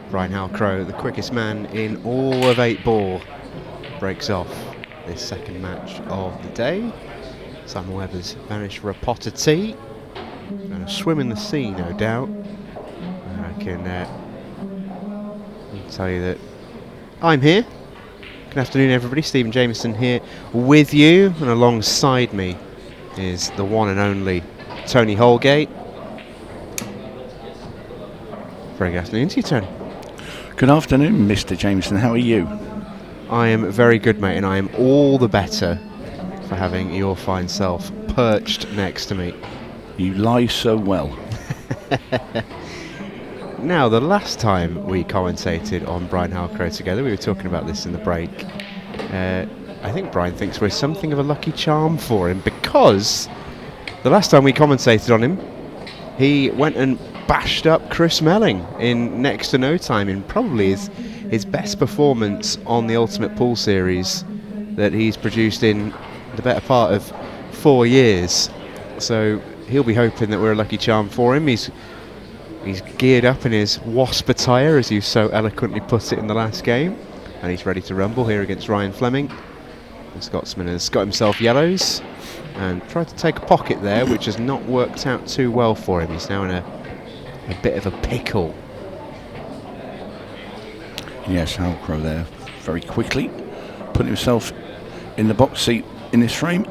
Brian Halcrow, the quickest man in all of 8-ball, breaks off this second match of the day. Simon Webber's vanished for a pot of tea and a swim in the sea, no doubt. I can tell you that I'm here. Good afternoon, everybody. Stephen Jameson here with you, and alongside me is the one and only Tony Holgate. Very good afternoon to you, Tony. Good afternoon, Mr. Jameson. How are you? I am very good, mate, and I am all the better for having your fine self perched next to me. You lie so well. Now, the last time we commentated on Brian Halcrow together, we were talking about this in the break. I think Brian thinks we're something of a lucky charm for him, because the last time we commentated on him, he went and bashed up Chris Melling in next to no time, in probably his best performance on the Ultimate Pool Series that he's produced in the better part of 4 years. So he'll be hoping that we're a lucky charm for him. He's geared up in his wasp attire, as you so eloquently put it in the last game, and he's ready to rumble here against Ryan Fleming. The Scotsman has got himself yellows and tried to take a pocket there, which has not worked out too well for him. He's now in a bit of a pickle. Yes, Halcrow there very quickly putting himself in the box seat in this frame.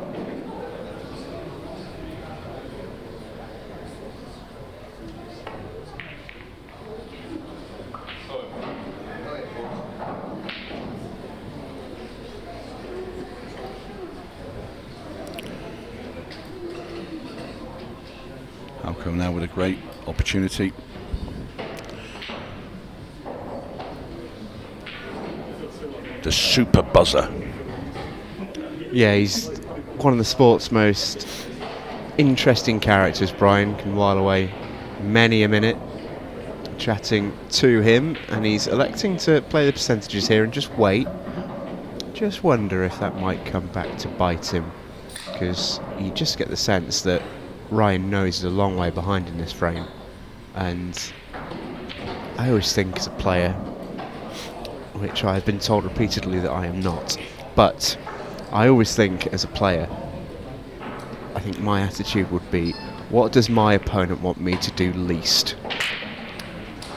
Halcrow now with a great opportunity. The super buzzer. Yeah, he's one of the sport's most interesting characters. Brian can while away many a minute chatting to him, and he's electing to play the percentages here and just wait. Just wonder if that might come back to bite him, because you just get the sense that Ryan knows he's a long way behind in this frame, and I always think as a player, which I have been told repeatedly that I am not, but I always think as a player, I think my attitude would be, what does my opponent want me to do least?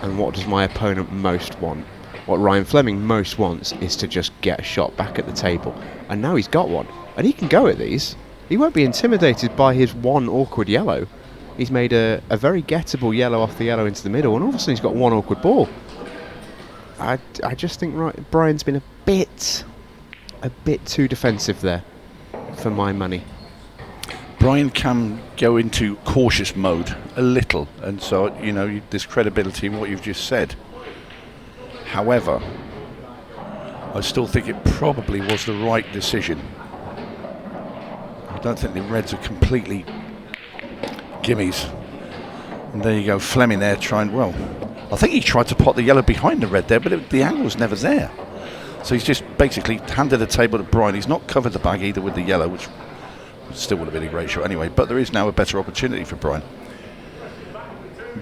And what does my opponent most want? What Ryan Fleming most wants is to just get a shot back at the table. And now he's got one, and he can go at these. He won't be intimidated by his one awkward yellow. He's made a very gettable yellow off the yellow into the middle, and all of a sudden he's got one awkward ball. I just think Brian's been a bit too defensive there for my money. Brian can go into cautious mode a little, and so, you know, there's credibility in what you've just said. However, I still think it probably was the right decision. I don't think the Reds are completely gimmies. And there you go, Fleming there trying, well, I think he tried to pot the yellow behind the red there, but the angle was never there. So he's just basically handed the table to Brian. He's not covered the bag either with the yellow, which still would have been a great shot anyway, but there is now a better opportunity for Brian.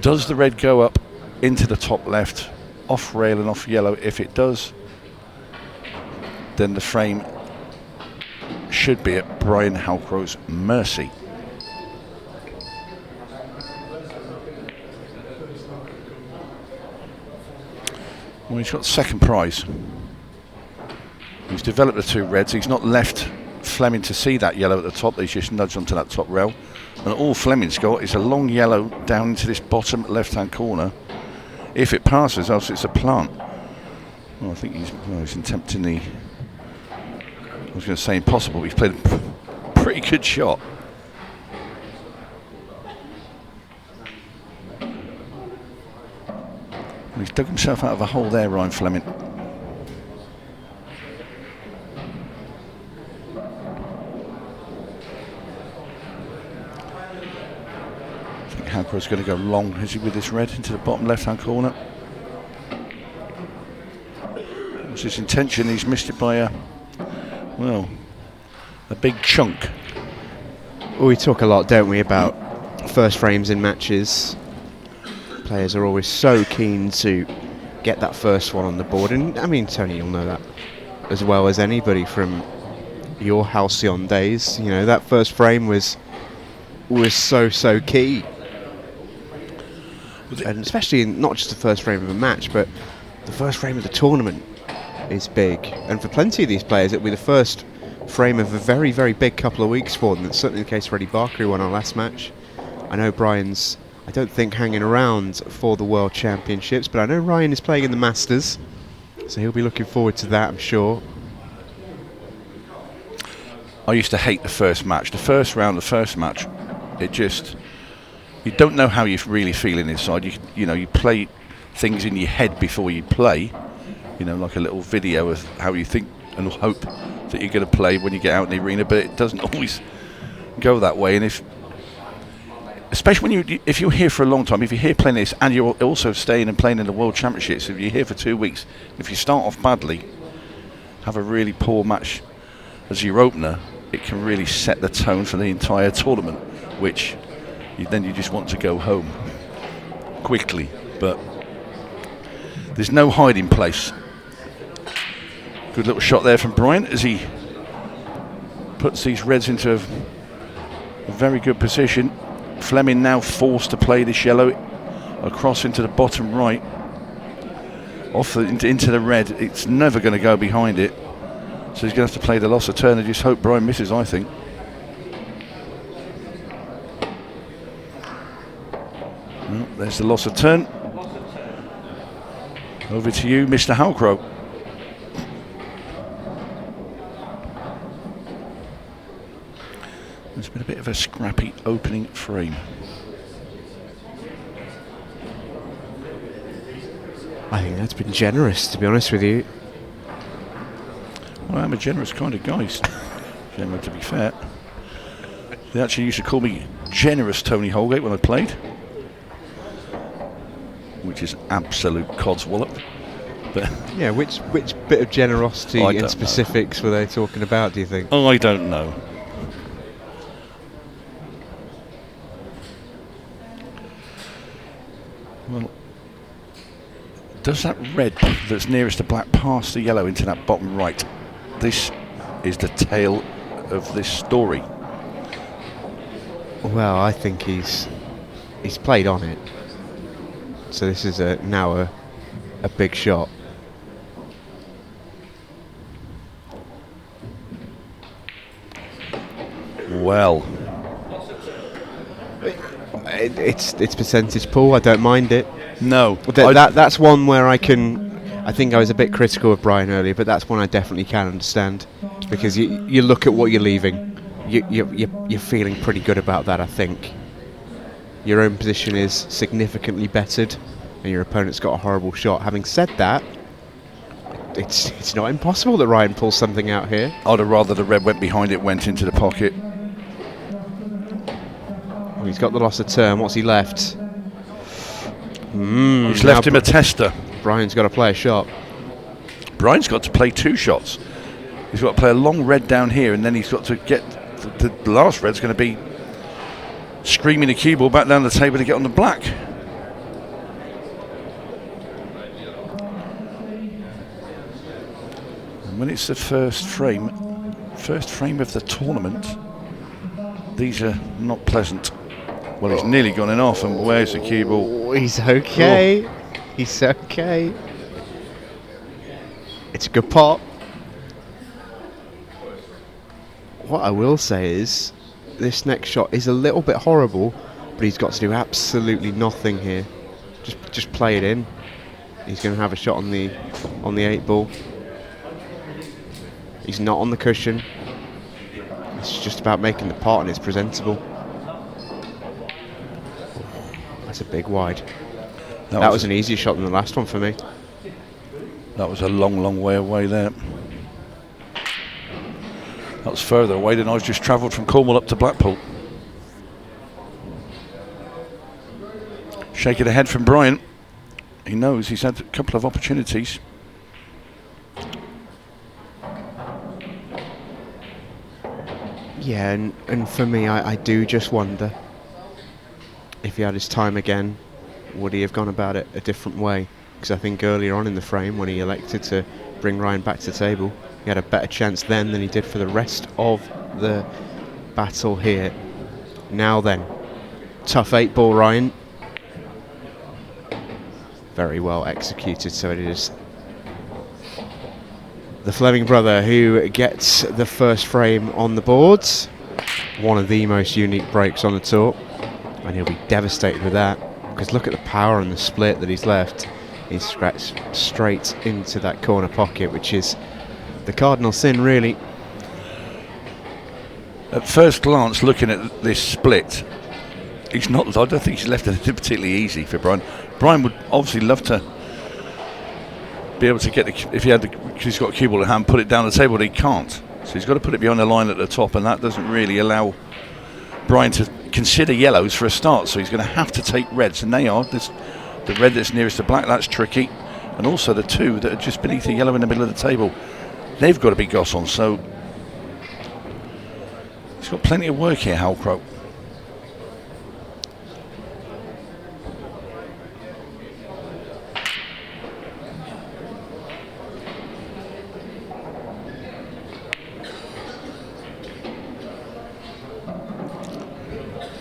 Does the red go up into the top left, off rail and off yellow? If it does, then the frame should be at Brian Halcrow's mercy. Well, he's got second prize. He's developed the two reds. He's not left Fleming to see that yellow at the top. He's just nudged onto that top rail. And all Fleming's got is a long yellow down into this bottom left-hand corner. If it passes, else it's a plant. Well, I think he's attempting the... I was going to say impossible, but he's played a pretty good shot. He's dug himself out of a hole there, Ryan Fleming. I think Halcrow's going to go long, is he, with this red into the bottom left-hand corner. What's his intention? He's missed it by a big chunk. Well, we talk a lot, don't we, about first frames in matches. Players are always so keen to get that first one on the board. And I mean, Tony, you'll know that as well as anybody from your Halcyon days. You know, that first frame was so key. And especially in not just the first frame of a match, but the first frame of the tournament is big. And for plenty of these players, it'll be the first frame of a very, very big couple of weeks for them. That's certainly the case for Eddie Barker, who won our last match. I know Brian's, I don't think, hanging around for the World Championships, but I know Ryan is playing in the Masters, so he'll be looking forward to that, I'm sure. I used to hate the first match. The first round, the first match, it just... You don't know how you're really feeling inside. You know, you play things in your head before you play. You know, like a little video of how you think and hope that you're going to play when you get out in the arena. But it doesn't always go that way. And especially when if you're here for a long time, if you're here playing this and you're also staying and playing in the World Championships, if you're here for 2 weeks, if you start off badly, have a really poor match as your opener, it can really set the tone for the entire tournament, which then you just want to go home quickly. But there's no hiding place. Good little shot there from Brian as he puts these reds into a very good position. Fleming now forced to play this yellow across into the bottom right, into the red. It's never going to go behind it, so he's going to have to play the loss of turn and just hope Brian misses, I think. Well, there's the loss of turn. Over to you, Mr. Halcrow. There's been a bit of a scrappy opening frame. I think that's been generous, to be honest with you. Well, I'm a generous kind of guy, general, to be fair. They actually used to call me Generous Tony Holgate when I played, which is absolute codswallop. But yeah, which bit of generosity and specifics were they talking about, do you think? Oh, I don't know. Well, does that red that's nearest to black pass the yellow into that bottom right? This is the tale of this story. Well, I think he's played on it. So this is now a big shot. Well, it's percentage pool. I don't mind it. No, that's one where I think I was a bit critical of Brian earlier, but that's one I definitely can understand, because you look at what you're leaving, you're feeling pretty good about that. I think your own position is significantly bettered, and your opponent's got a horrible shot. Having said that, it's not impossible that Ryan pulls something out here. I'd have rather the red went behind it, went into the pocket. Well, he's got the loss of turn. What's he left? He's left him a tester. Brian's got to play a shot. Brian's got to play 2 shots. He's got to play a long red down here, and then he's got to get the last red's going to be screaming the cue ball back down the table to get on the black. And when it's the first frame of the tournament, these are not pleasant. Well, he's nearly gone in off, and where's the cue ball? Oh, he's okay. Oh. He's okay. It's a good pot. What I will say is, this next shot is a little bit horrible, but he's got to do absolutely nothing here. Just play it in. He's going to have a shot on the 8 ball. He's not on the cushion. It's just about making the pot, and it's presentable. That's a big wide. That was an easier shot than the last one for me. That was a long way away there. That was further away than I've just travelled from Cornwall up to Blackpool. Shake it ahead from Brian. He knows he's had a couple of opportunities. Yeah, and for me, I do just wonder if he had his time again, would he have gone about it a different way? because I think earlier on in the frame, when he elected to bring Ryan back to the table, he had a better chance then than he did for the rest of the battle here. Now then, tough 8-ball, Ryan. Very well executed, so it is the Fleming brother who gets the first frame on the boards. One of the most unique breaks on the tour, and he'll be devastated with that, because look at the power and the split that he's left. He's scratched straight into that corner pocket, which is the cardinal sin, really. At first glance, looking at this split, he's not. I don't think he's left it particularly easy for Brian. Brian would obviously love to be able to get the, if he had the, because he's got a cue ball in hand, put it down the table, but he can't. So he's got to put it behind the line at the top, and that doesn't really allow Brian to consider yellows for a start. So he's going to have to take reds, and they are the red that's nearest to black. That's tricky, and also the two that are just beneath the yellow in the middle of the table. They've got to be goss on. So he's got plenty of work here, Halcrow.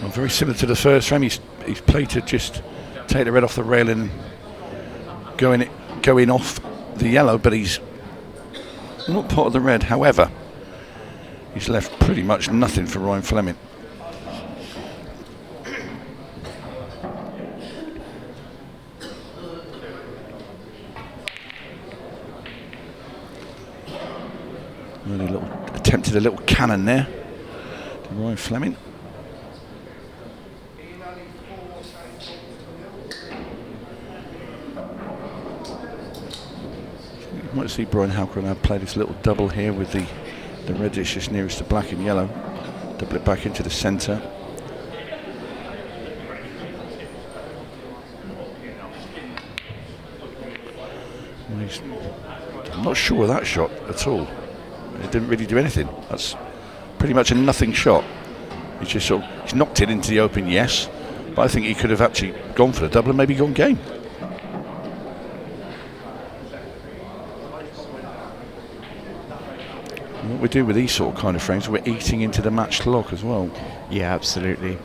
Well, very similar to the first frame. He's played to just take the red off the railing and going off the yellow, but he's not part of the red. However, he's left pretty much nothing for Ryan Fleming. Really attempted a little cannon there to Ryan Fleming. You might see Brian Halcrow now play this little double here with the red that's just nearest to black and yellow. Double it back into the centre. I'm not sure of that shot at all. It didn't really do anything. That's pretty much a nothing shot. He's just he's knocked it into the open, yes, but I think he could have actually gone for the double and maybe gone game. What we do with these sort of kind of frames, we're eating into the match clock as well. Yeah, absolutely.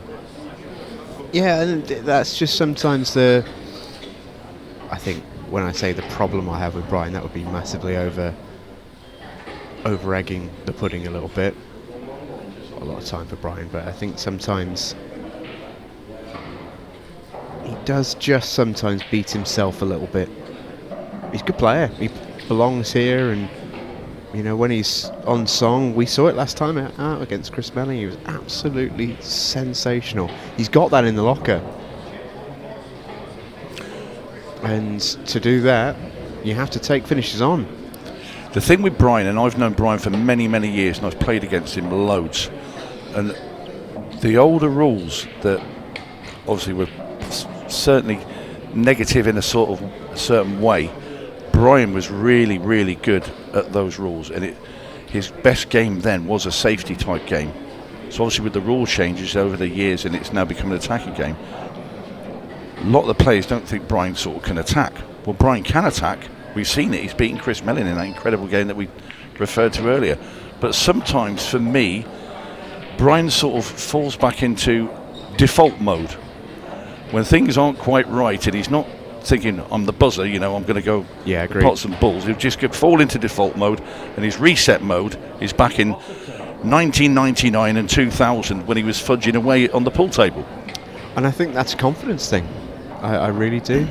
Yeah, and that's just sometimes I think when I say the problem I have with Brian, that would be massively over-egging the pudding a little bit. Not a lot of time for Brian, but I think sometimes he does just sometimes beat himself a little bit. He's a good player. He belongs here, and you know, when he's on song, we saw it last time out against Chris Melling. He was absolutely sensational. He's got that in the locker. And to do that, you have to take finishes on. The thing with Brian, and I've known Brian for many, many years, and I've played against him loads, and the older rules that obviously were certainly negative in a sort of a certain way, Brian was really, really good at those rules, and his best game then was a safety type game. So obviously with the rule changes over the years, and it's now become an attacking game, a lot of the players don't think Brian sort of can attack. Well, Brian can attack. We've seen it. He's beaten Chris Melling in that incredible game that we referred to earlier. But sometimes, for me, Brian sort of falls back into default mode. When things aren't quite right and he's not thinking, I'm the buzzer, you know, I'm going to go pots and balls. He'll just fall into default mode, and his reset mode is back in 1999 and 2000 when he was fudging away on the pool table. And I think that's a confidence thing. I really do.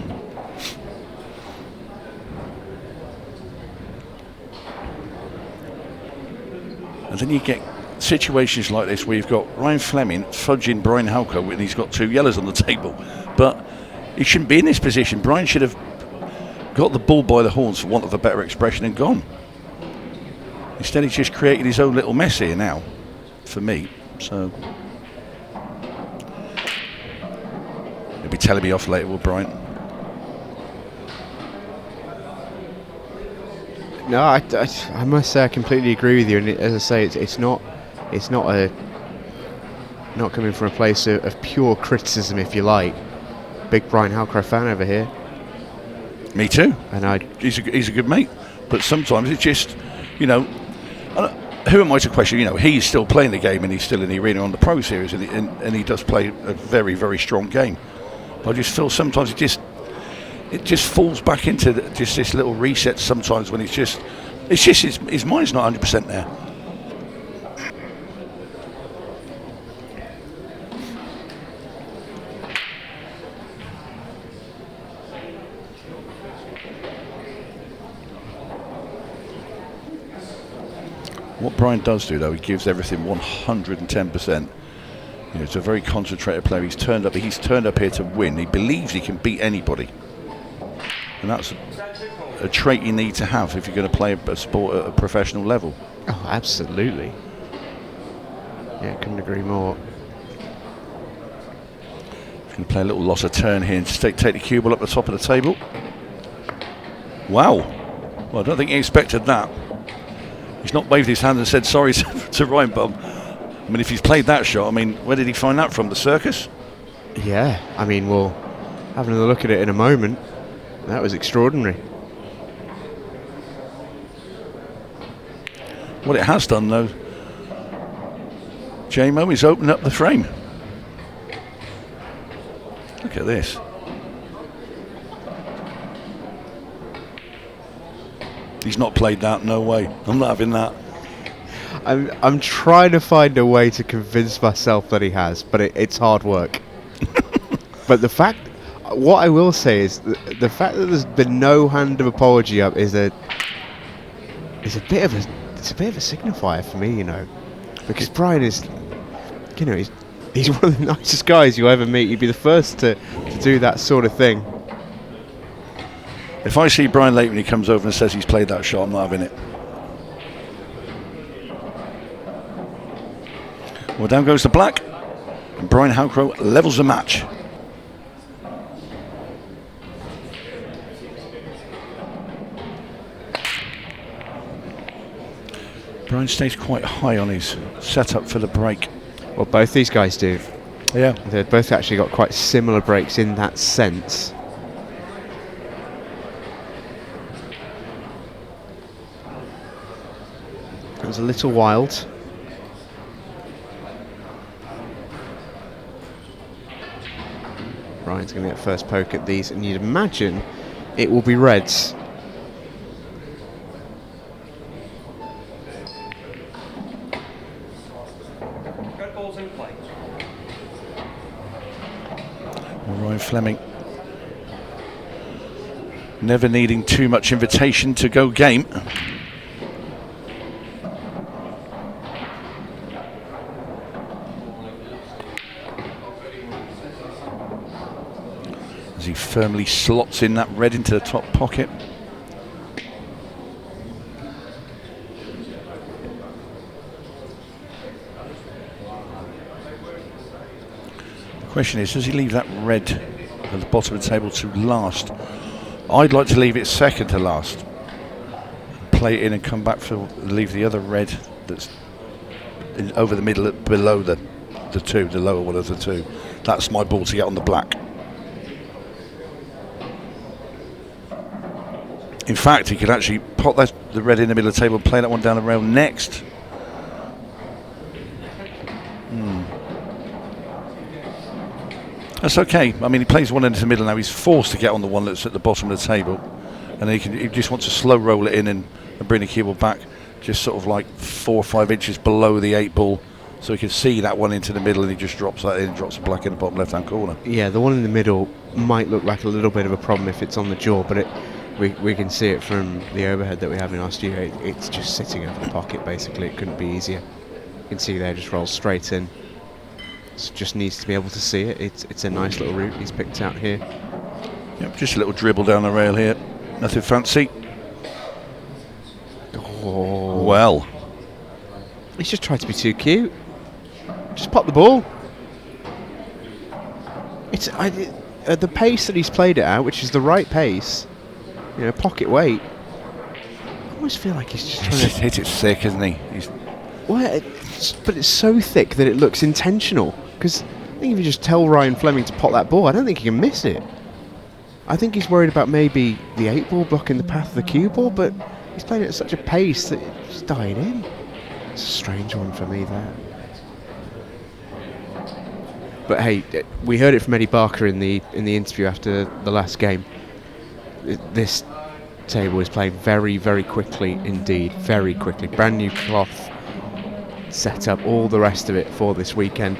And then you get situations like this where you've got Ryan Fleming fudging Brian Halcrow when he's got two yellows on the table. But he shouldn't be in this position. Brian should have got the bull by the horns, for want of a better expression, and gone. Instead, he's just created his own little mess here now, for me. So he'll be telling me off later, will Brian? No, I must say I completely agree with you. And as I say, it's not coming from a place of pure criticism, if you like. Big Brian Halcrow fan over here. Me too. And he's a good mate. But sometimes it's just, you know, who am I to question? You know, he's still playing the game and he's still in the arena on the Pro Series, and he does play a very, very strong game. But I just feel sometimes it just falls back into just this little reset sometimes when it's just his mind's not 100% there. What Brian does do, though, he gives everything 110%. You know, he's a very concentrated player. He's turned up here to win. He believes he can beat anybody, and that's a trait you need to have if you're going to play a sport at a professional level. Oh, absolutely. Yeah, couldn't agree more. He's going to play a little loss of turn here and take the cue ball up the top of the table. Wow. Well, I don't think he expected that. He's not waved his hand and said sorry to Ryan, but I mean, if he's played that shot, I mean, where did he find that from? The circus? Yeah, I mean, we'll have another look at it in a moment. That was extraordinary. What it has done, though, JMO, is open up the frame. Look at this. He's not played that, no way. I'm not having that. I'm trying to find a way to convince myself that he has, but it's hard work. But what I will say is the fact that there's been no hand of apology up is a bit of a signifier for me, you know, because Brian is, you know, he's one of the nicest guys you ever meet. You'd be the first to do that sort of thing. If I see Brian late when he comes over and says he's played that shot, I'm not having it. Well, down goes the black, and Brian Halcrow levels the match. Brian stays quite high on his setup for the break. Well, both these guys do. Yeah. They've both actually got quite similar breaks in that sense. It was a little wild. Ryan's going to get first poke at these, and you'd imagine it will be reds. Red balls in play. Ryan Fleming never needing too much invitation to go game. As he firmly slots in that red into the top pocket. The question is, does he leave that red at the bottom of the table to last? I'd like to leave it second to last. Play it in and come back for leave the other red that's over the middle, below the two, the lower one of the two. That's my ball to get on the black. In fact, he could actually pop the red in the middle of the table and play that one down the rail next. That's okay. I mean, he plays one into the middle now. He's forced to get on the one that's at the bottom of the table, and he just wants to slow roll it in and bring the cue ball back, just sort of like 4 or 5 inches below the 8 ball, so he can see that one into the middle, and he just drops that in and drops the black in the bottom left-hand corner. Yeah, the one in the middle might look like a little bit of a problem if it's on the jaw, but we can see it from the overhead that we have in our studio. It's just sitting over the pocket, basically. It couldn't be easier. You can see there, just rolls straight in. It just needs to be able to see it. It's a nice little route he's picked out here. Yep, just a little dribble down the rail here. Nothing fancy. Oh. Well. He's just tried to be too cute. Just pop the ball. At the pace that he's played it at, which is the right pace, you know, pocket weight, I almost feel like he's just trying to hit it thick, isn't he? But it's so thick that it looks intentional. Because I think if you just tell Ryan Fleming to pop that ball, I don't think he can miss it. I think he's worried about maybe the 8-ball blocking the path of the cue ball, but he's playing it at such a pace that it just died in. It's a strange one for me there. But hey, we heard it from Eddie Barker in the interview after the last game. This table is playing very, very quickly indeed. Very quickly. Brand new cloth, set up, all the rest of it for this weekend.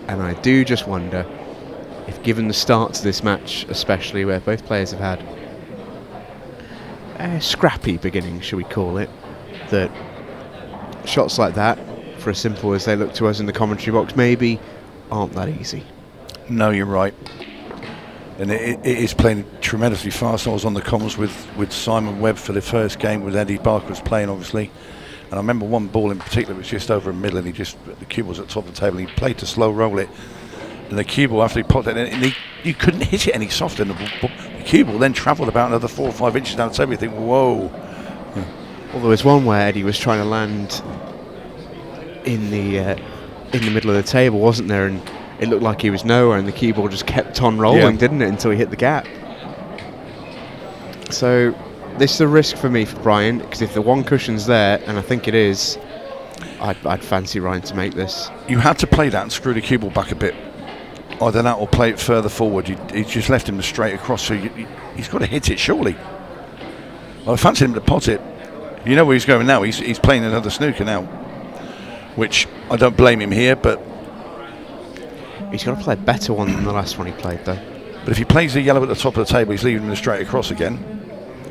And I do just wonder if, given the start to this match, especially where both players have had a scrappy beginning, shall we call it, that shots like that, for as simple as they look to us in the commentary box, maybe aren't that easy. No, you're right. And it is playing tremendously fast. I was on the comms with Simon Webb for the first game, with Eddie Barker was playing, obviously. And I remember one ball in particular was just over a middle, and the cue ball was at the top of the table, and he played to slow roll it. And the cue ball, after he popped it in, and you couldn't hit it any softer. And the cue ball then travelled about another 4 or 5 inches down the table. You think, whoa. Yeah. Well, there was one where Eddie was trying to land in the middle of the table, wasn't there? And it looked like he was nowhere, and the cue ball just kept on rolling, didn't it, until he hit the gap. So this is a risk for me, for Brian, because if the one cushion's there, and I think it is, I'd fancy Ryan to make this. You had to play that and screw the cue ball back a bit. Either that or play it further forward. He just left him straight across, so he's got to hit it, surely. Well, I fancy him to pot it. You know where he's going now. He's playing another snooker now, which I don't blame him here, but he's got to play a better one than the last one he played, though. But if he plays the yellow at the top of the table, he's leaving him straight across again.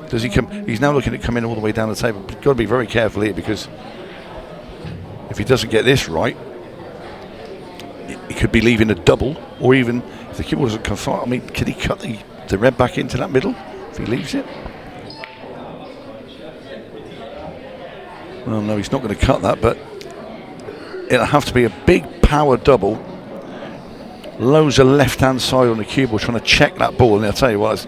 Does he come? He's now looking at coming all the way down the table. But got to be very careful here, because if he doesn't get this right, he could be leaving a double, or even if the cue ball doesn't come far. I mean, can he cut the red back into that middle if he leaves it? Well, no, he's not going to cut that, but it'll have to be a big power double. Loads of left-hand side on the cue ball, trying to check that ball, and I'll tell you what, it's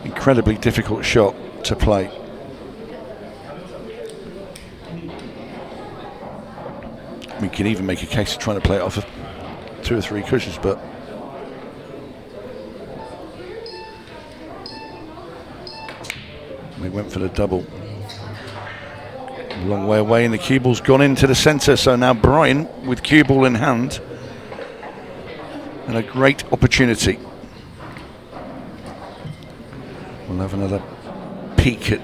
incredibly difficult shot to play. We can even make a case of trying to play it off of 2 or 3 cushions, but we went for the double. A long way away, and the cue ball's gone into the centre, so now Brian with cue ball in hand, and a great opportunity. We'll have another peek at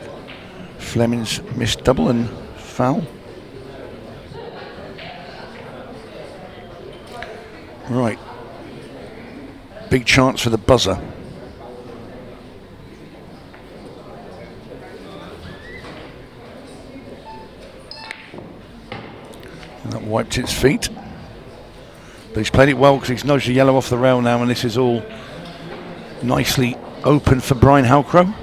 Fleming's missed double and foul. Right, big chance for the buzzer. And that wiped its feet. But he's played it well, because he's nudged the yellow off the rail now, and this is all nicely open for Brian Halcrow.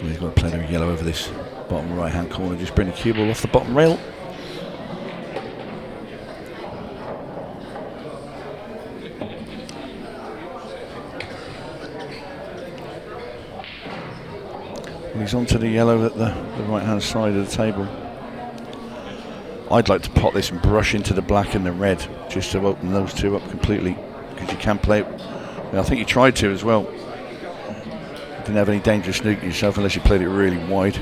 He's got to play the yellow over this bottom right hand corner, just bring the cue ball off the bottom rail. And he's onto the yellow at the right hand side of the table. I'd like to pot this and brush into the black and the red, just to open those two up completely, because you can play it. I think you tried to as well. Didn't have any dangerous snook yourself unless you played it really wide.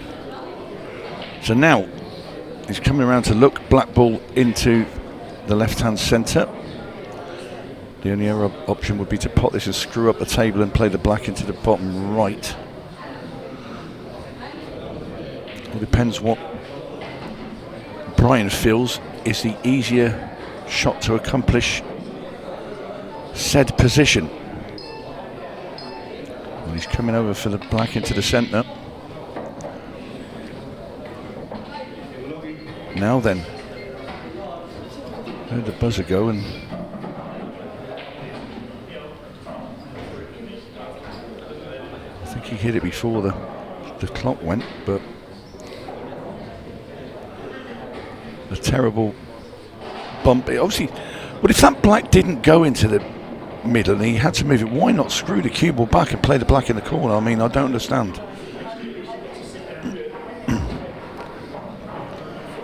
So now he's coming around to look black ball into the left hand centre. The only other option would be to pot this and screw up the table and play the black into the bottom right. It depends what Brian feels is the easier shot to accomplish said position. And he's coming over for the black into the centre. Now then, where'd the buzzer go? And I think he hit it before the clock went, but a terrible bump. Obviously, but if that black didn't go into the middle and he had to move it, why not screw the cue ball back and play the black in the corner? I mean, I don't understand.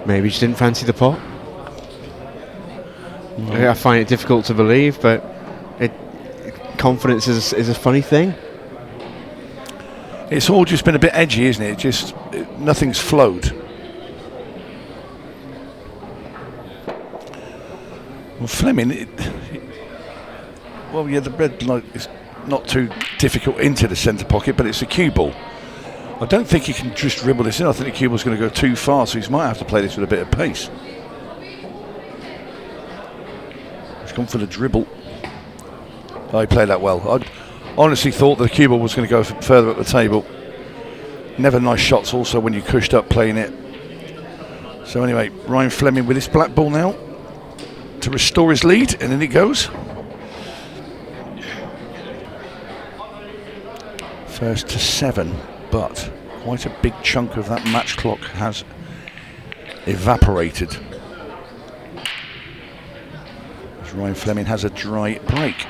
Maybe just didn't fancy the pot. I find it difficult to believe, but confidence is a funny thing. It's all just been a bit edgy, isn't it? Nothing's flowed. Well, Fleming, the red light is not too difficult into the centre pocket, but it's a cue ball. I don't think he can just dribble this in. I think the cue ball's going to go too far, so he might have to play this with a bit of pace. He's gone for the dribble. Oh, he played that well. I honestly thought the cue ball was going to go further up the table. Never nice shots also when you cushed up playing it. So anyway, Ryan Fleming with his black ball now to restore his lead, and in it goes. First to 7, but quite a big chunk of that match clock has evaporated. As Ryan Fleming has a dry break.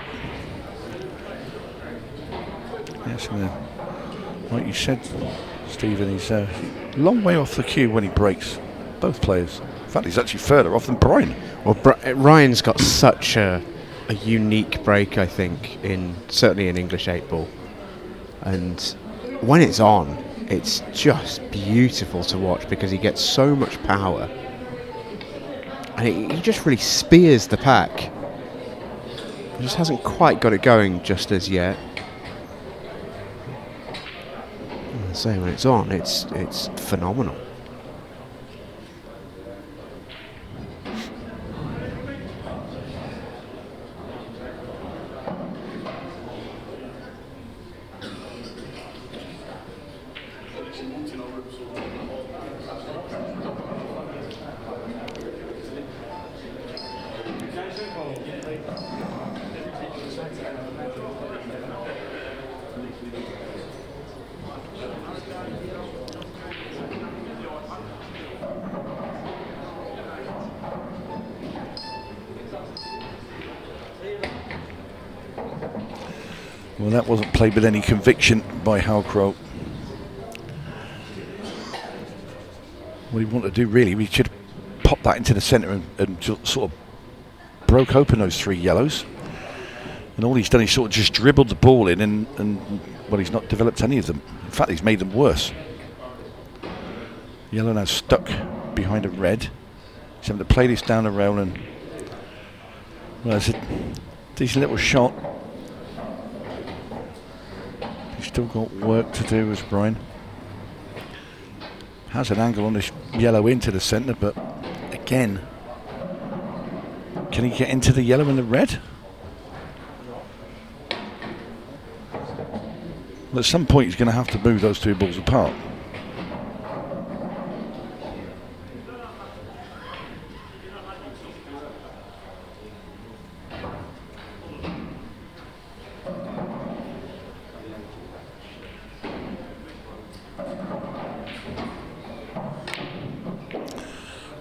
Yes, like you said, Stephen, he's a long way off the cue when he breaks. Both players. In fact, he's actually further off than Brian. Well, Ryan's got such a unique break, I think, certainly in English 8-ball. And when it's on, it's just beautiful to watch because he gets so much power. And he just really spears the pack. He just hasn't quite got it going just as yet. So when it's on, it's phenomenal. Well, that wasn't played with any conviction by Halcrow. What he wanted to do really, we should pop that into the centre and just sort of broke open those 3 yellows. And all he's done is sort of just dribbled the ball in and well, he's not developed any of them. In fact, he's made them worse. Yellow now stuck behind a red. He's having to play this down the rail and well, it's a decent little shot. He's still got work to do as Brian. Has an angle on this yellow into the centre, but again, can he get into the yellow and the red? Well, at some point he's going to have to move those 2 balls apart.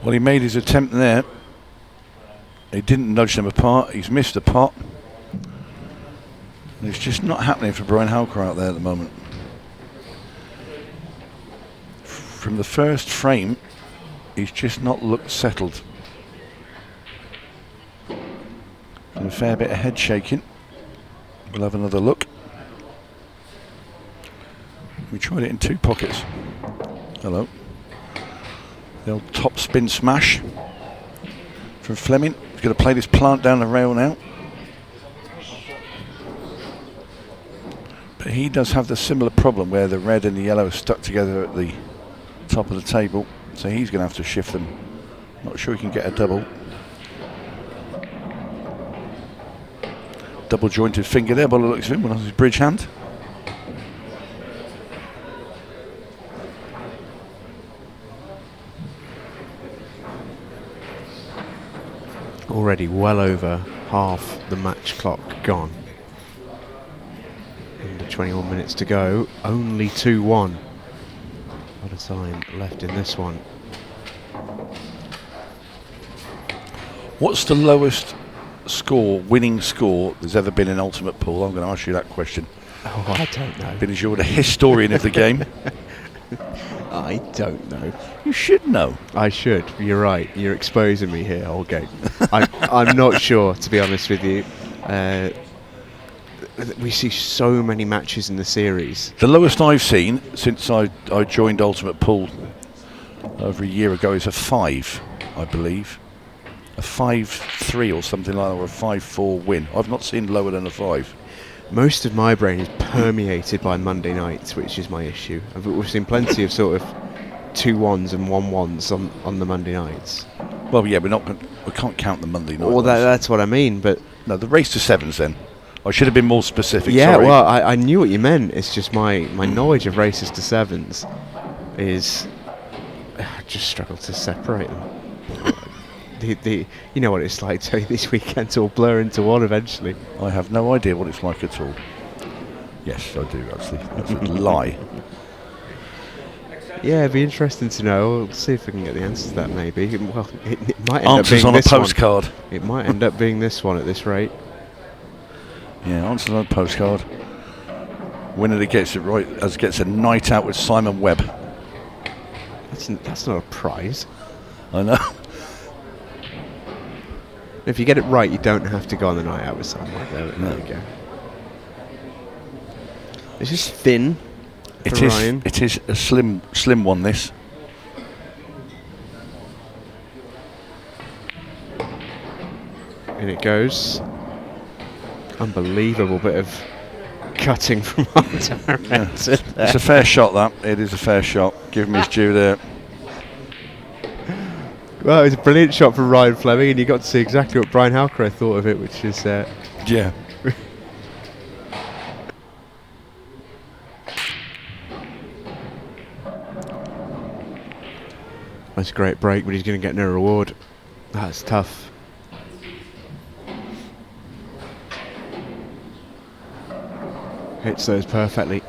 Well, he made his attempt there. He didn't nudge them apart. He's missed the pot. And it's just not happening for Brian Halcrow out there at the moment. From the first frame, he's just not looked settled. And a fair bit of head shaking. We'll have another look. We tried it in 2 pockets. Hello. The old top spin smash from Fleming. He's going to play this plant down the rail now. But he does have the similar problem where the red and the yellow are stuck together at the top of the table. So he's going to have to shift them. Not sure he can get a double. Double jointed finger there by the looks of him, one on his bridge hand. Already well over half the match clock gone. Under 21 minutes to go, only 2-1. What a time left in this one. What's the lowest score, winning score, there's ever been in Ultimate Pool? I'm going to ask you that question. Oh, I don't know. Because you're the historian of the game. I don't know. You should know. I should. You're right. You're exposing me here, whole game. I'm not sure, to be honest with you. We see so many matches in the series. The lowest I've seen since I joined Ultimate Pool over a year ago is a 5, I believe. A 5-3 or something like that, or a 5-4 win. I've not seen lower than a 5. Most of my brain is permeated by Monday nights, which is my issue. We've seen plenty of sort of 2-1s and 1-1s on the Monday nights. Well, yeah, we can't count the Monday night. Well, that's what I mean, but... No, the race to 7s then. I should have been more specific, yeah, sorry. well, I knew what you meant. It's just my knowledge of races to 7s is... I just struggle to separate them. You know what it's like, so these weekends all blur into one eventually. I have no idea what it's like at all. Yes, I do, actually. That's a lie. Yeah, it'd be interesting to know. We'll see if we can get the answer to that, maybe. Well, it might end Answers up being on a this postcard. one. It might end up being this one at this rate. Yeah, answers on a postcard. Winner that gets it right gets a night out with Simon Webb. That's not a prize. I know. If you get it right, you don't have to go on the night out with someone. There we go. It's just thin for Ryan. It is a slim one, this. And it goes. Unbelievable bit of cutting from our director. It's a fair shot, that. It is a fair shot. Give him his due there. Well, it was a brilliant shot from Ryan Fleming, and you got to see exactly what Brian Halcrow thought of it, which is... yeah. That's a great break, but he's going to get no reward. That's tough. Hits those perfectly. It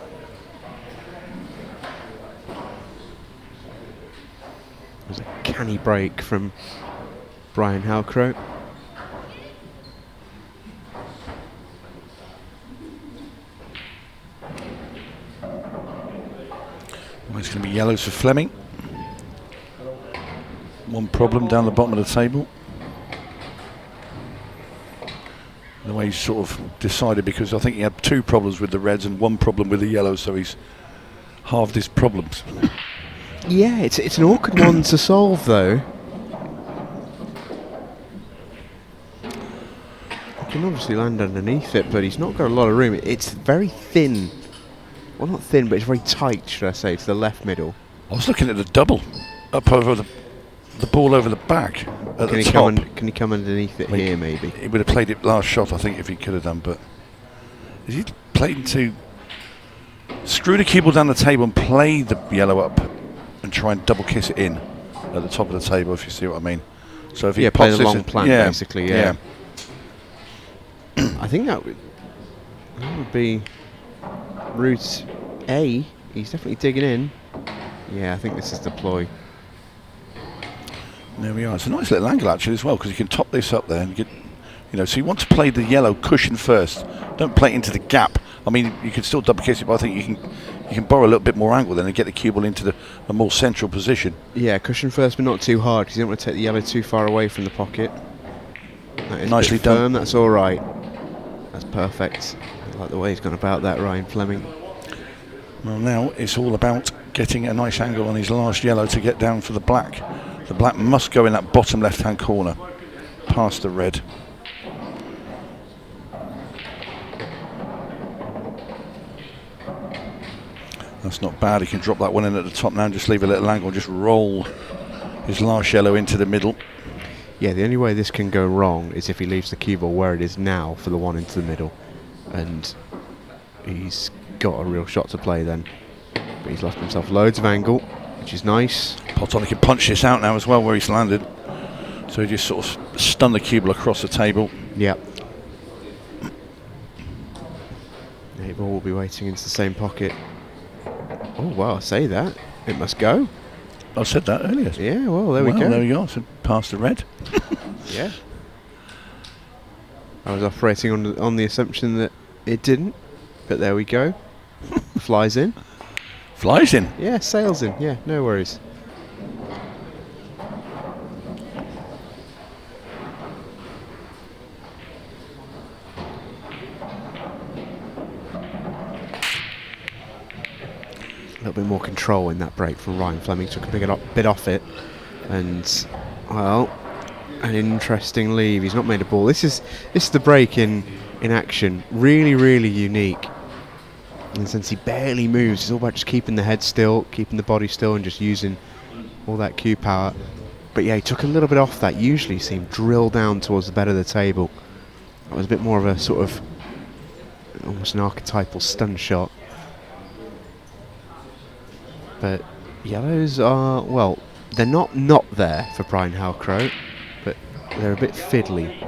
was a canny break from Brian Halcrow. Well, it's going to be yellows for Fleming. One problem down the bottom of the table. The way he's sort of decided, because I think he had 2 problems with the reds and 1 problem with the yellows, so he's halved his problems. Yeah, it's an awkward one to solve, though. He can obviously land underneath it, but he's not got a lot of room. It's very thin. Well, not thin, but it's very tight, should I say, to the left middle. I was looking at the double up over the ball over the back at the top. Can he come underneath it here, maybe? He would have played it last shot, I think, if he could have done, but... Is he playing to screw the cue ball down the table and play the yellow up and try and double kiss it in at the top of the table, if you see what I mean? So if he play pops the this long plan, basically, yeah. I think that would be route A. He's definitely digging in. Yeah, I think this is the ploy. There we are. It's a nice little angle actually as well, because you can top this up there and get, so you want to play the yellow cushion first. Don't play it into the gap. I mean, you can still double kiss it, but I think you can borrow a little bit more angle then and get the cue ball into a more central position. Yeah, cushion first, but not too hard, because you don't want to take the yellow too far away from the pocket. That is Nicely firm, done. That's all right. That's perfect. I like the way he's gone about that, Ryan Fleming. Well, now it's all about getting a nice angle on his last yellow to get down for the black. The black must go in that bottom left-hand corner, past the red. That's not bad. He can drop that one in at the top now and just leave a little angle, just roll his last yellow into the middle. Yeah, the only way this can go wrong is if he leaves the cue ball where it is now for the one into the middle, and he's got a real shot to play then. But he's lost himself loads of angle, which is nice. Potonic can punch this out now as well where he's landed. So he just sort of stunned the cue ball across the table. Yep. The ball will be waiting into the same pocket. Oh, wow, I say that. It must go. I said that earlier. Yeah, well, there we go. There we go. So past the red. Yeah. I was operating on the assumption that it didn't, but there we go. Flies in. Flies in. Yeah, sails in. Yeah, no worries. A little bit more control in that break from Ryan Fleming. Took a bit off it, and well, an interesting leave. He's not made a ball. This is the break in action. Really, really unique. And since he barely moves, it's all about just keeping the head still, keeping the body still, and just using all that Q power. But yeah, he took a little bit off that. Usually you see him drill down towards the bed of the table. That was a bit more of a sort of almost an archetypal stun shot. But yellows are, well, they're not there for Brian Halcrow, but they're a bit fiddly.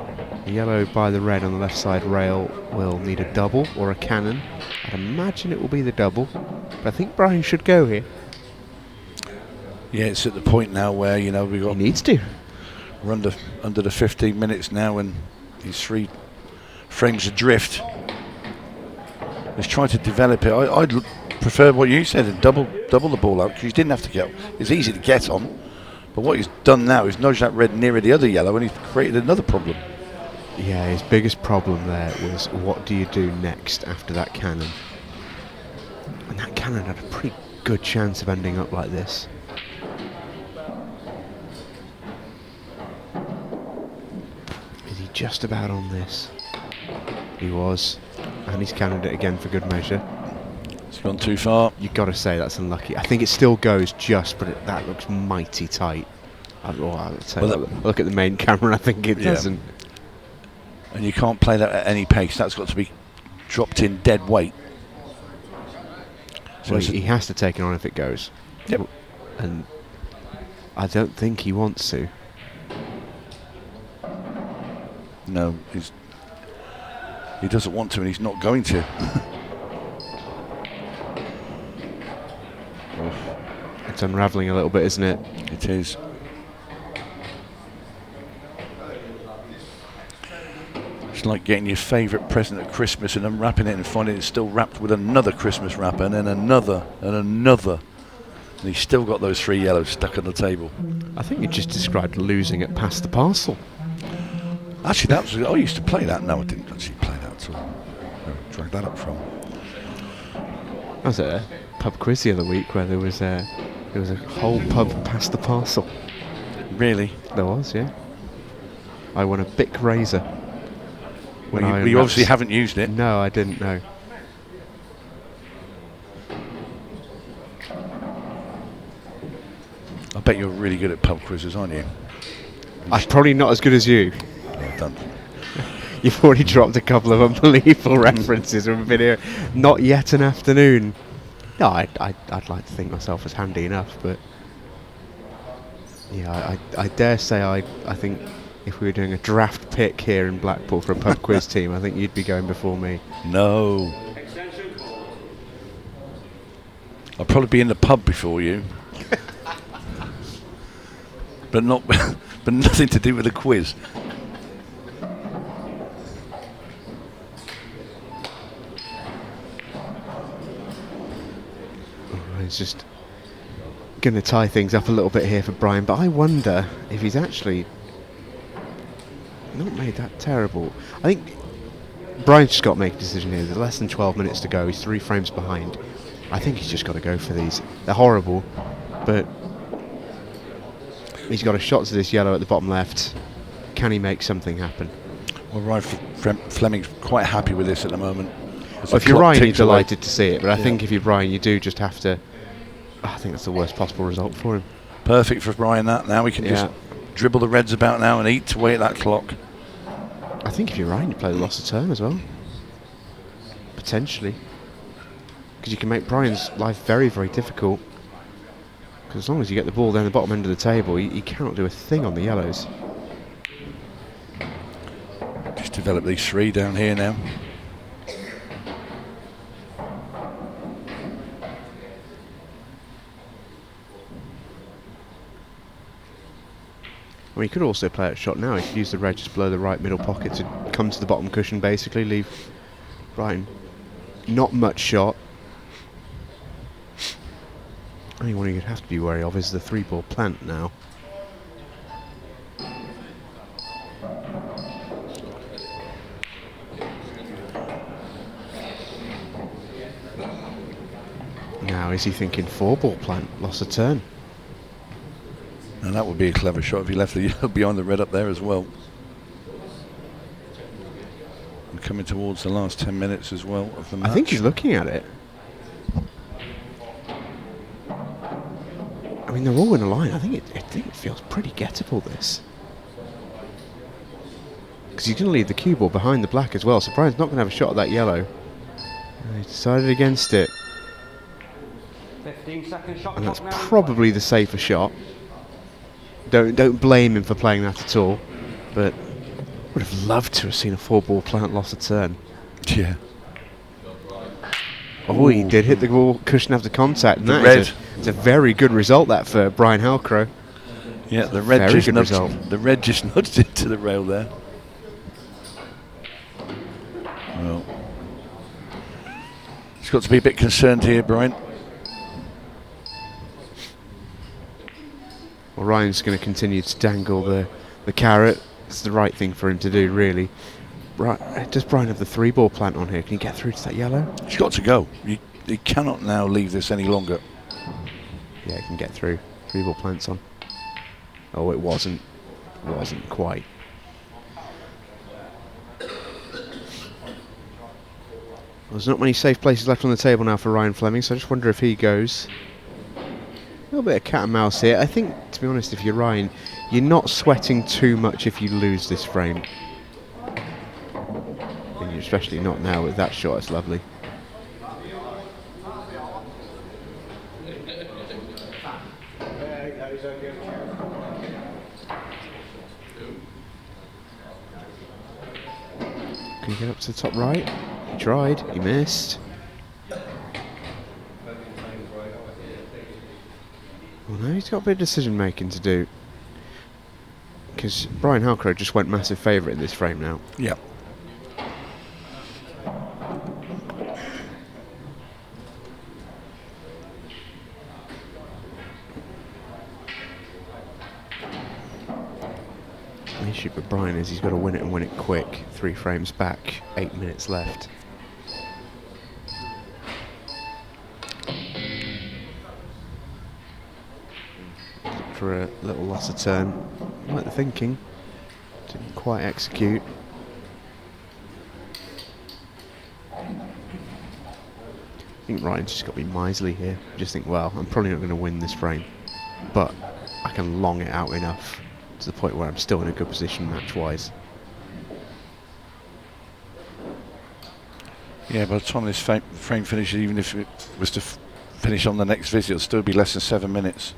The yellow by the red on the left side rail will need a double or a cannon. I'd imagine it will be the double, but I think Brian should go here. Yeah, it's at the point now where, you know, we got... He needs to. We're under the 15 minutes now, and he's 3 frames adrift. He's trying to develop it. I'd prefer what you said and double the ball out, because you didn't have to get... It's easy to get on, but what he's done now is nudge that red nearer the other yellow, and he's created another problem. Yeah, his biggest problem there was what do you do next after that cannon? And that cannon had a pretty good chance of ending up like this. Is he just about on this? He was. And he's cannoned it again for good measure. It's gone too far. You've got to say that's unlucky. I think it still goes just, but that looks mighty tight. Look at the main camera, I think it doesn't. And you can't play that at any pace. That's got to be dropped in dead weight. So well, he has to take it on if it goes. Yep. And I don't think he wants to. No, he doesn't want to, and he's not going to. It's unravelling a little bit, isn't it? It is. It's like getting your favourite present at Christmas and unwrapping it and finding it's still wrapped with another Christmas wrapper, and then another and another. And he's still got those 3 yellows stuck on the table. I think you just described losing it past the parcel. Actually, that was... I used to play that. No, I didn't actually play that at all. Where I dragged that up from? I was at a pub quiz the other week where there was a whole pub past the parcel. Really? There was, yeah. I won a Bic razor. Well, you obviously haven't used it. No, I didn't know. I bet you're really good at pub quizzes, aren't you? I'm probably not as good as you. Well done. You've already dropped a couple of unbelievable references from a video. Not yet an afternoon. No, I'd like to think myself as handy enough, but yeah, I dare say I think if we were doing a draft pick here in Blackpool for a pub quiz team, I think you'd be going before me. No. I'll probably be in the pub before you. but nothing to do with the quiz. It's just going to tie things up a little bit here for Brian, but I wonder if he's actually not made that terrible. I think Brian's just got to make a decision here. There's less than 12 minutes to go. He's 3 frames behind. I think he's just got to go for these. They're horrible, but he's got a shot to this yellow at the bottom left. Can he make something happen? Well, Ryan Fleming's quite happy with this at the moment. Well, if you're Ryan, you're delighted to see it, but I think if you're Brian, you do just have to... I think that's the worst possible result for him. Perfect for Brian, that. Now we can just dribble the reds about now and eat away at that clock. I think if you're Ryan, you play the loss of turn as well. Potentially. Because you can make Brian's life very, very difficult. Because as long as you get the ball down the bottom end of the table, he cannot do a thing on the yellows. Just develop these 3 down here now. Well, he could also play a shot now. He could use the red just below the right middle pocket to come to the bottom cushion, basically. Leave Brian not much shot. Only one you'd have to be wary of is the 3-ball plant now. Now is he thinking 4-ball plant, lost a turn? And that would be a clever shot if he left the yellow behind the red up there as well. And coming towards the last 10 minutes as well of the match. I think he's looking at it. I mean, they're all in a line. I think it feels pretty gettable, this. Because he's going to leave the cue ball behind the black as well, so Brian's not going to have a shot at that yellow. And he decided against it. 15-second shot And that's clock now. probably the safer shot. Don't blame him for playing that at all. But would have loved to have seen a 4-ball plant lost a turn. Yeah. Oh, he did hit the ball cushion after contact. And The that red. is a very good result, that, for Brian Halcrow. Yeah, the red Very just good nudged, result. the red just nudged it to the rail there. Well, he's got to be a bit concerned here, Brian. Well, Ryan's going to continue to dangle the carrot. It's the right thing for him to do, really. Right, does Brian have the 3-ball plant on here? Can he get through to that yellow? He's got to go. He cannot now leave this any longer. Yeah, he can get through. 3-ball plant's on. Oh, it wasn't. It wasn't quite. There's not many safe places left on the table now for Ryan Fleming, so I just wonder if he goes. A little bit of cat and mouse here. I think, to be honest, if you're Ryan, you're not sweating too much if you lose this frame. And you're especially not now with that shot. It's lovely. Can you get up to the top right? He tried. He missed. Well, no, he's got a bit of decision making to do. Because Brian Halcrow just went massive favourite in this frame now. Yeah. The issue with Brian is he's got to win it and win it quick. 3 frames back, 8 minutes left. Look for a little loss of turn. I like the thinking. Didn't quite execute. I think Ryan's just got to be miserly here. Just think, well, I'm probably not going to win this frame, but I can long it out enough to the point where I'm still in a good position match-wise. Yeah, by the time this frame finishes, even if it was to finish on the next visit, it'll still be less than 7 minutes.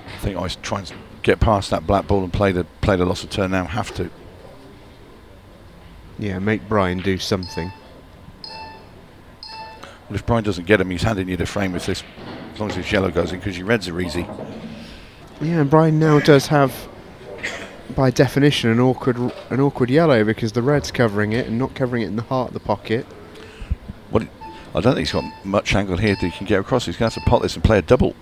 I think I try and get past that black ball and play the loss of turn now. Have to. Yeah, make Brian do something. Well, if Brian doesn't get him, he's handing you the frame with this, as long as this yellow goes in, because your reds are easy. Yeah, and Brian now does have, by definition, an awkward yellow because the red's covering it and not covering it in the heart of the pocket. Well, I don't think he's got much angle here that he can get across. He's going to have to pot this and play a double.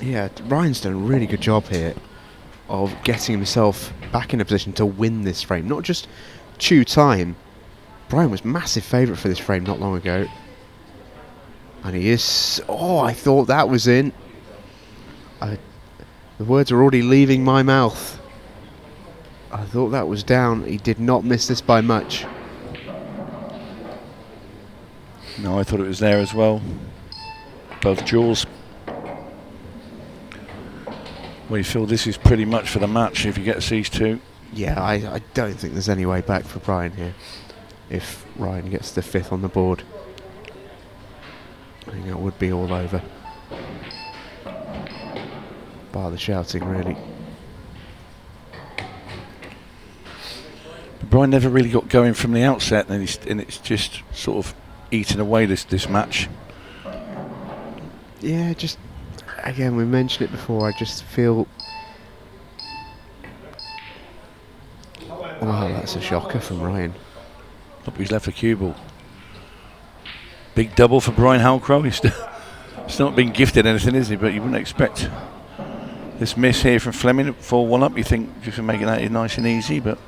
Yeah, Ryan's done a really good job here of getting himself back in a position to win this frame, not just chew time. Brian was massive favourite for this frame not long ago. And he is... Oh, I thought that was in. The words are already leaving my mouth. I thought that was down. He did not miss this by much. No, I thought it was there as well. Both jewels. Well, you feel this is pretty much for the match if he gets these two. Yeah, I don't think there's any way back for Brian here. If Ryan gets the 5th on the board, I think that would be all over. Bar the shouting, really. But Brian never really got going from the outset, and it's just sort of eaten away this match. Yeah, just again, we mentioned it before. I just feel Wow, that's a shocker from Ryan. Look, he's left a cue ball. Big double for Brian Halcrow. He's not been gifted anything, is he? But you wouldn't expect this miss here from Fleming. 4-1 up. You think just making that nice and easy, but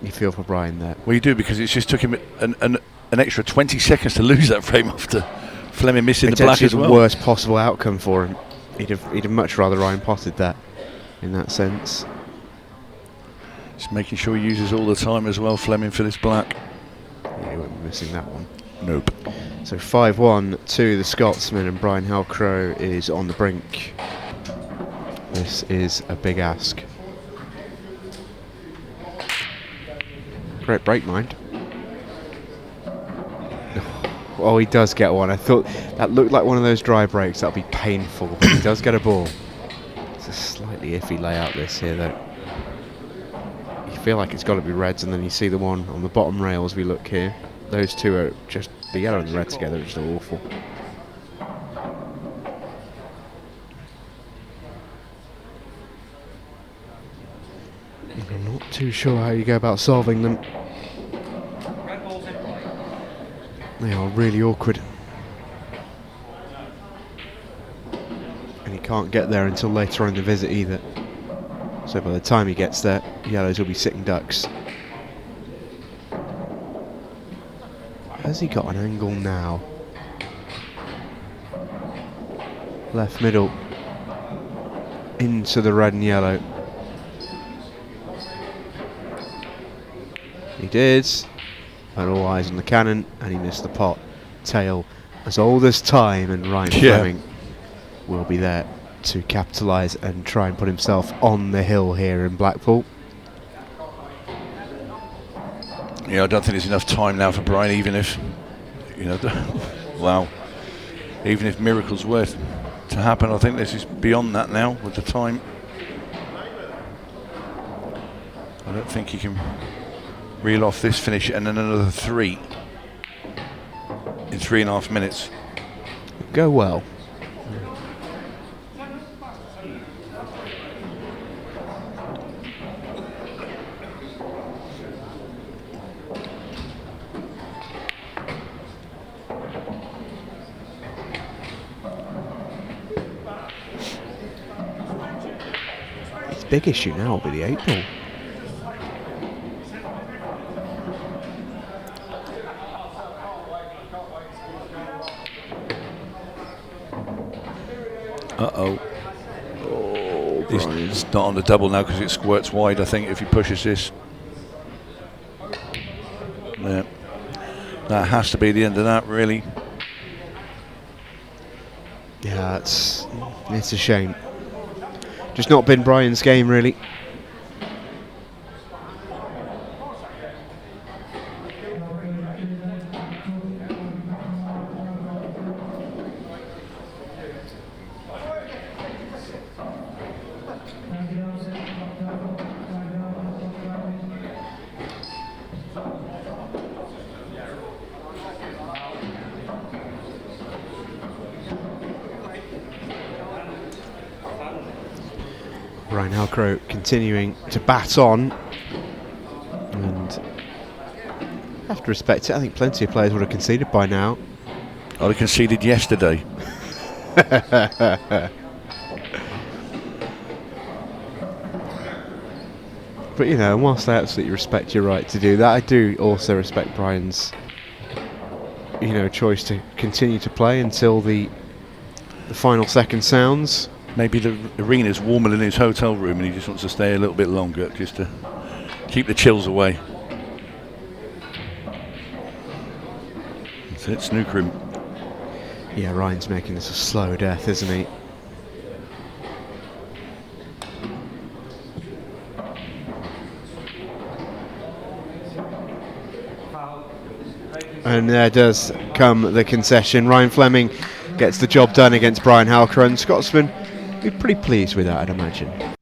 You feel for Brian there. well, you do, because it just took him an extra 20 seconds to lose that frame after Fleming missing the black as well. The worst possible outcome for him. He'd have much rather Ryan potted that in that sense. Just making sure he uses all the time as well, Fleming, for this black. Yeah, he won't be missing that one. Nope. So 5-1 to the Scotsman, and Brian Halcrow is on the brink. This is a big ask. Great break, mind. Oh, he does get one. I thought that looked like one of those dry breaks. That'll be painful, but he does get a ball. It's a slightly iffy layout this here, though. You feel like it's got to be reds, and then you see the one on the bottom rail as we look here. Those two are just, the yellow and the red together, which are awful. I'm not too sure how you go about solving them. Red ball's in play. They are really awkward. And he can't get there until later on in the visit either. So by the time he gets there, yellows will be sitting ducks. Has he got an angle now? Left middle. Into the red and yellow. He did. And all eyes on the cannon, and he missed the pot. Tail as old as time, and Ryan Fleming will be there to capitalise and try and put himself on the hill here in Blackpool. Yeah, I don't think there's enough time now for Brian, even if, you know, wow, even if miracles were to happen. I think this is beyond that now with the time. I don't think he can reel off this finish and then another 3 in 3.5 minutes. Go well. His big issue now will be the 8 ball. Uh-oh. Oh, He's not on the double now because it squirts wide, I think, if he pushes this. Yeah. That has to be the end of that, really. Yeah, it's a shame. Just not been Brian's game, really. Brian Halcrow continuing to bat on, and I have to respect it. I think plenty of players would have conceded by now. I'd have conceded yesterday. But you know, whilst I absolutely respect your right to do that, I do also respect Brian's, you know, choice to continue to play until the final second sounds. Maybe the arena's warmer than his hotel room and he just wants to stay a little bit longer just to keep the chills away. That's it, snooker him. Yeah, Ryan's making this a slow death, isn't he? And there does come the concession. Ryan Fleming gets the job done against Brian Halcrow, and Scotsman be pretty pleased with that, I'd imagine.